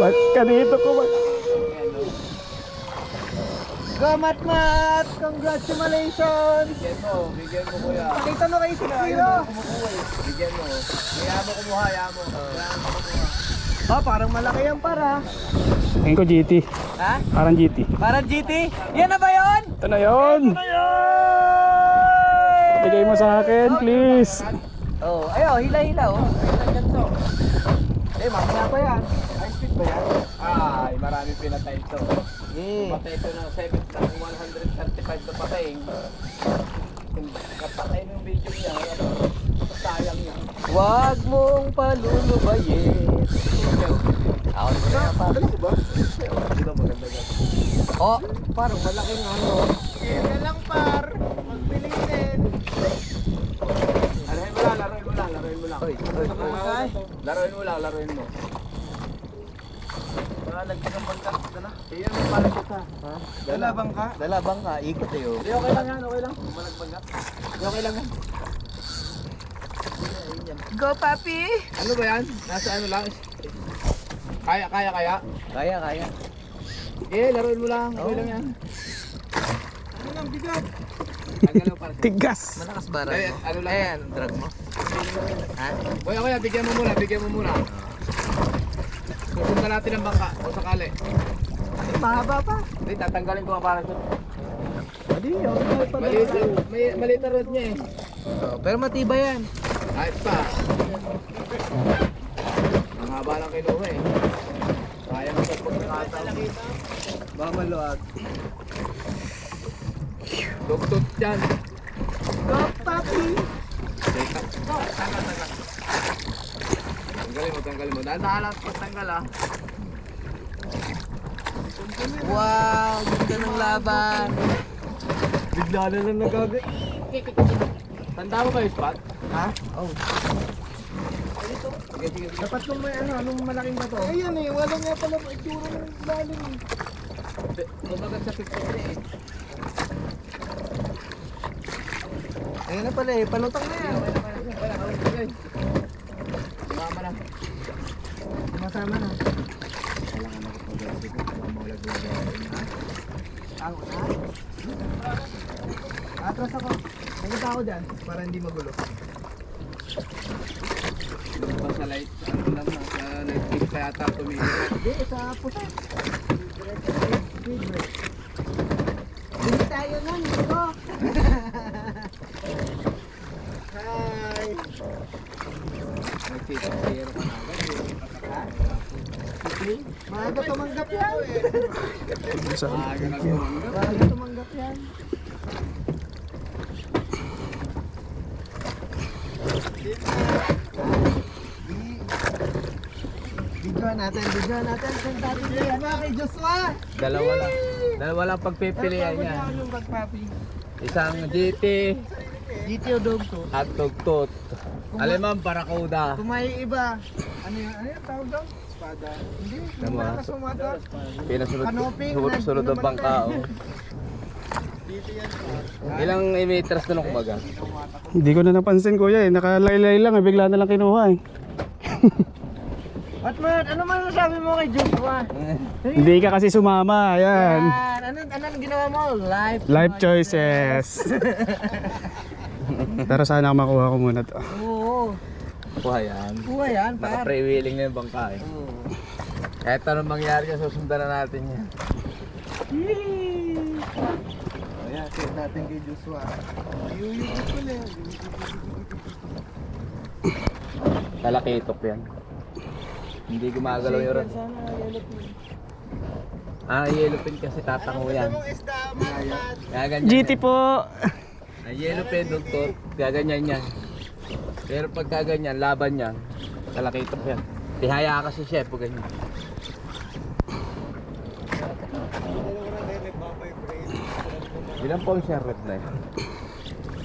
Ba't ka dito ko ba? Go, Matmat! Congratulations! Bigyan mo kuya. Pakita mo kay 6-0. Bigyan mo. Kaya mo kumuha, kaya mo. Oh, parang malaki yan para. Tingin ko GT. Ha? Parang GT. Parang GT? Yan na ba yun? Ito na yun. Bigay mo sa akin, please. Oh, ayo, hila-hila oh. Mamaya pa yan. High speed ba yan? Ay, marami pinatay ito. Patay ito ng 135 na patayin. Kapatay ng video niya, sayang yan. Huwag mong palulubayin. Ako na pa. Ano ba? Hindi maganda yan. Oh, parang malaking ano. Yan lang par. Magbilitin. Laruin mo lang, laruin mo lang, laruin mo lang. Laruin mo lang, laruin mo. Nagtagampan ka na. Iyan mo pala siya. Ha? Dalabang ka? Dalabang ka, ikot eh oh. Hindi, okay lang yan, okay lang. Malagban ka. Okay lang yan. Go, papi! Ano ba yan? Nasa ano lang? Kaya. Kaya. Eh, laruin mo lang. Okay lang yan. Ano lang, bigat. Tanggal mo para siya. Tigas. Malakas bara. Ay, ano lang yan? Drag mo. Ha? Kuya, bigyan mo muna. Susundan natin ang bangka o sakali. Mahaba pa. Hindi, tatanggalin ko ang para siya. Hindi yun. Maliit na rod niya eh. Oh, pero matibay yan. Ayos pa. Ang haba lang kinuha eh. Kaya mo sa pagkakataon. Baka maluwag. Lugtot dyan. Go, papi! Teka. Tanggal. Tanggalin mo. Dahan-dahan lang pagtanggal ah. Wow, ganda ng laban. Bigla na lang nagaga. Tanda mo ba yung spot? Ha? Oh. Sige. Dapat nung may ano, nung malaking bato. Ayan eh, wala nga pala itsura ng lalim eh. Mabagat sa picture eh. Ayun na pala eh, palutang na yan. Mama na. Masama na. Kailangan ako pag-gasig ko. Kailangan maulag-ulag. Ako na? Atras ako. Nagkita ako dyan para hindi magulo. Pa sa light, ano lang na, sa light switch pa yata tumigil. Hindi, sa pusa. Hindi tayo nun, dito. Hi! Nag-feature ka na agad. Maaga tumanggap yan. Maaga na tumanggap. Maaga tumanggap yan. Videoan natin. Kung tatilihan mo kay Joshua. Dalawa lang pagpipilian niya. Yung pagpapi. Isang GT GTO dog to. at tugtot. Alemang Barracuda. Kung may iba, ano yung tawag daw? Espada. Hindi, Tama. malakas ang motor. Sunod ang bangka. Oh. Ilang meters na nung kumaga? Hindi ko na napansin kuya eh. Nakalaylay lang eh. Bigla na lang kinuha eh. Batman, ano man sabi mo kay Joshua? Hindi ka kasi sumama. Ayan. Ano ginawa mo? Life choices. Pero sana makuha ko muna to. Oo. Kuha yan. Buhay yan, par. Naka-pre-wheeling na yung bangka eh. Oo. Kahit anong mangyari yan, susundan na natin yan. Ayan, set natin kay Joshua. Yuyukot ko na yan. Talakitok yan. Hindi gumagalaw yung rod. Sana yellow pin. Yellow pin kasi tatango yan. Isda, Batman. Gaganyan GT yan. po. Yellow pin, dugtot, gaganyan yan. Pero pag gaganyan, laban yan. Talakitok yan. Tihaya kasi siya po ganyan. Ilan po siya red na yun?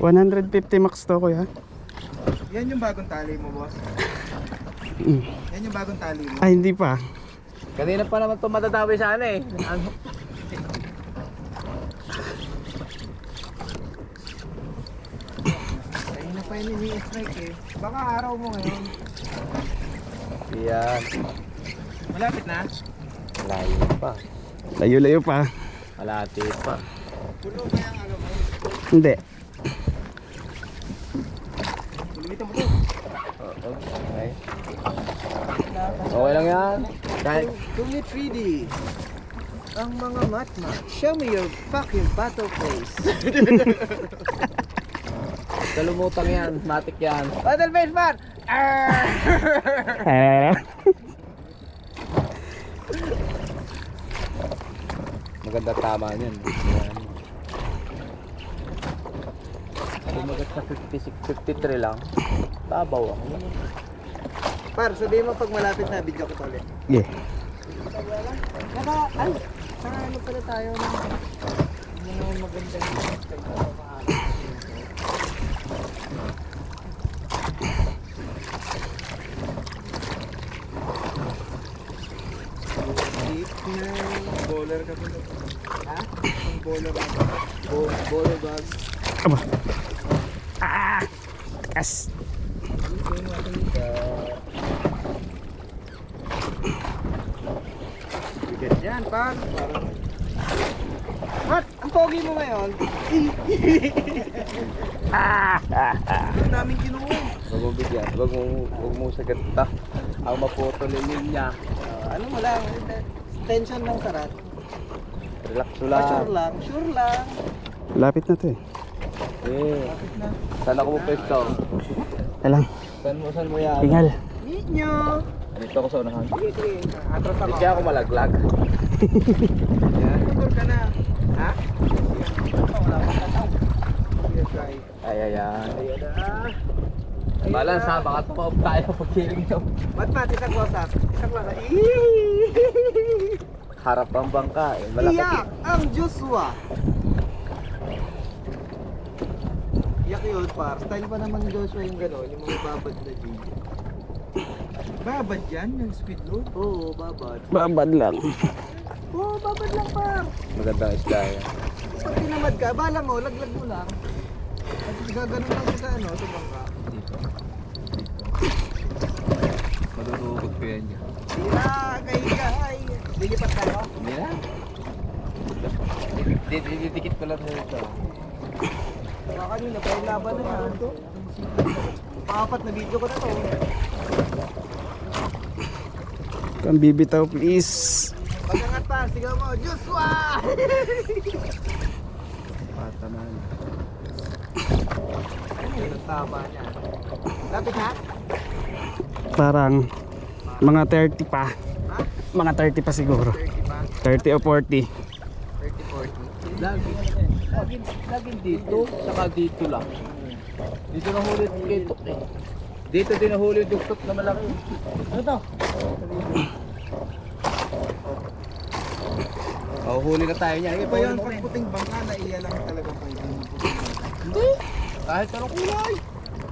150 max to kuya. Yan yung bagong tali mo, boss. Yan yung bagong tali mo. Ay hindi pa. Kanina pa naman ito matatawi sana eh. Ano? Kanina pa yun ini-strike eh. Baka araw mo ngayon. Yan. Malapit na? Layo pa. Layo-layo pa. Malati pa. Puno ba yung ano mo? Hindi. Tulumitan mo to. Okay. Okay lang yan. Kahit Tumi 3D. Ang mga matma. Show me your fucking battle face. kalumutang yan. Matik yan. Battle face man! Maganda tama niyan. Sumagat sa 56, 53 lang. Tabaw ako. Par, sabihin mo pag malapit na video ko to ulit. Yeah. Ay! Saka ano pala tayo ng mga magandang bowler ka ba? Ha? Ang bowler ba? Bowler bag. Aba. Ah! Takas. Bigat yan, par. What? Ang pogi mo ngayon? Ang daming kinuha. Huwag mo bigyan. Huwag mo sagat ta. Ang maputol yung linya. Ano mo lang, tension lang sarat. Relax mo Sure lang. lang, sure lang. Lapit na to eh. Eh. Saan ako mo pesto? Alang. Saan mo yan? Tingal. Meet nyo. Dito ako sa unahan. Sige, sige. Atras ako. Hindi kaya ako malaglag. Yan. Motor ka na. Ha? Wala pa tataw. Sige, try. Ay, ayan. Ayan na. Balance ha, baka tumaob tayo pag kiling to. Ba't mati isang wasak? Isang wasak. Harap ang bangka eh. Malaki. Iyak ang Joshua. Iyak yun, par. Style pa naman ni Joshua yung gano'n, yung mga babad na G. Babad yan? Yung speed load? Oo, babad. Babad lang. Oo, babad lang, par. Magandang isda yan. Pag tinamad ka, bala mo, laglag mo lang. At gaganon lang sa ano, sa bangka. Dito. Madudukot ko yan dyan. Sira, kaigay. Ligipat tayo. Hindi na. Didikit ko lang nito. Baka kanina, pa yung laban na yan. Paapat na video ko na to. Kang bibitaw please. Pag-angat pa, sigaw mo, Joshua! Pataman. Ano yun ang tama niya? Lapit ha? Parang mga 30 pa. Ha? Mga 30 pa siguro. 30 pa? 30 o 40. 30, 40. Lagi dito, saka dito lang. Dito nahuli yung kitok eh. Dito din nahuli yung duktok na malaki. Ano to? Oh, huli na tayo niya. Iba yun, pag puting bangka na iya lang talaga pwede mo puting. Hindi. Kahit anong kulay.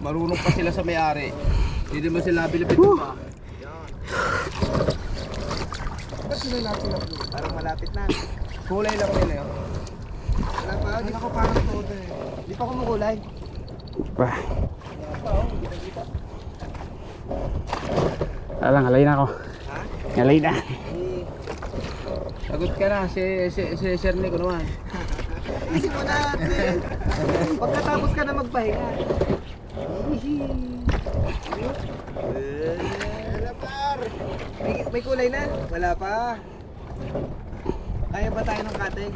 Marunong pa sila sa may-ari. Hindi naman sila bilipit pa. Ba't sila natin na blue? Parang malapit na. Kulay lang nila yun. Wala pa, hindi ako parang todo eh. Hindi pa kumukulay. Pa. Alang, alay na ako. Ha? Alay na. Sagot ka na, si Sir Nico naman. Isip mo natin. Pagkatapos ka na magpahinga. Wala par. May kulay na? Wala pa. Kaya ba tayo ng cutting?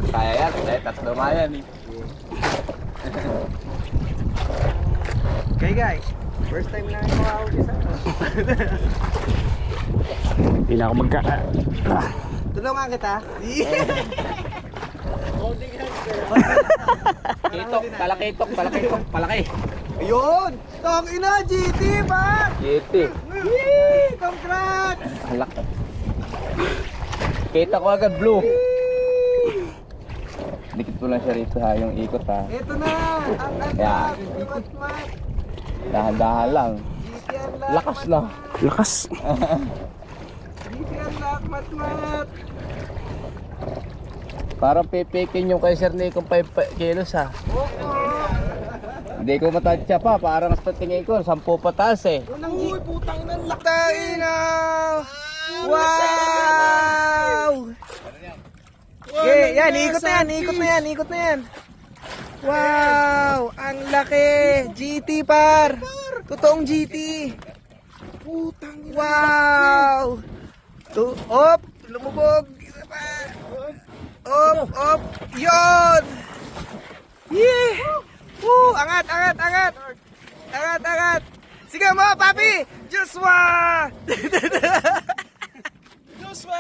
Kaya yan, dahil tatlo nga yan eh. Okay guys, first time lang yung makahuli sa ano. Hindi na ako Tulungan kita. Kitok, palakitok, palakitok, palaki. Ayun! Tong ina, GT ba? Yeti. Yee! Congrats! Halak. Kita ko agad blue. Dikit ko lang siya rito ha, yung ikot ha. Ito na! Ang Yan. anak! Mat-mat! Dahan-dahan lang. GT unlock! Lakas lang. Lakas. GT unlock! Mat-mat! Parang pipikin yung kay Sir Nico 5 kilos ha. Oo! Hindi ko matansya pa, parang sa tingin ko, 10 pataas eh. Unang Uy, putang ina! Laktain na! Wow! yan, ikot na yan, ikot na yan, ikot na yan. Wow, ang laki. GT par. Totoong GT. Putang ina. Wow. Op, lumubog. Isa pa. Op. Yon. Yeah. Angat, angat, angat. Angat, angat. Sige mo, papi. Joshua. Joshua!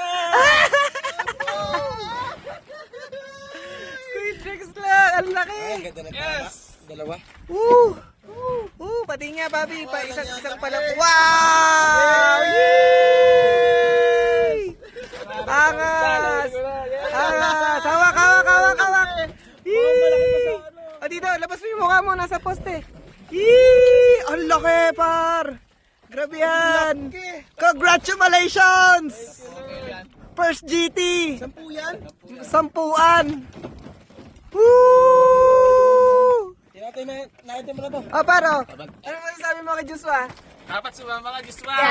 Squid tricks lang. Ang laki. Yes! Dalawa. Pati nga, papi. Isang pala. Wow! Yay! Angas! Angas! Hawak, hawak, hawak, hawak! Yay! O dito, labas mo yung mukha mo. Nasa poste. Yee! Ang laki, par! Grabe yan! Congratulations! First GT! 10 yan? Sampuan! Woo! Nakita mo na to. Paro, ano masasabi mo kay Joshua? Dapat sumama ka, Joshua! Yeah!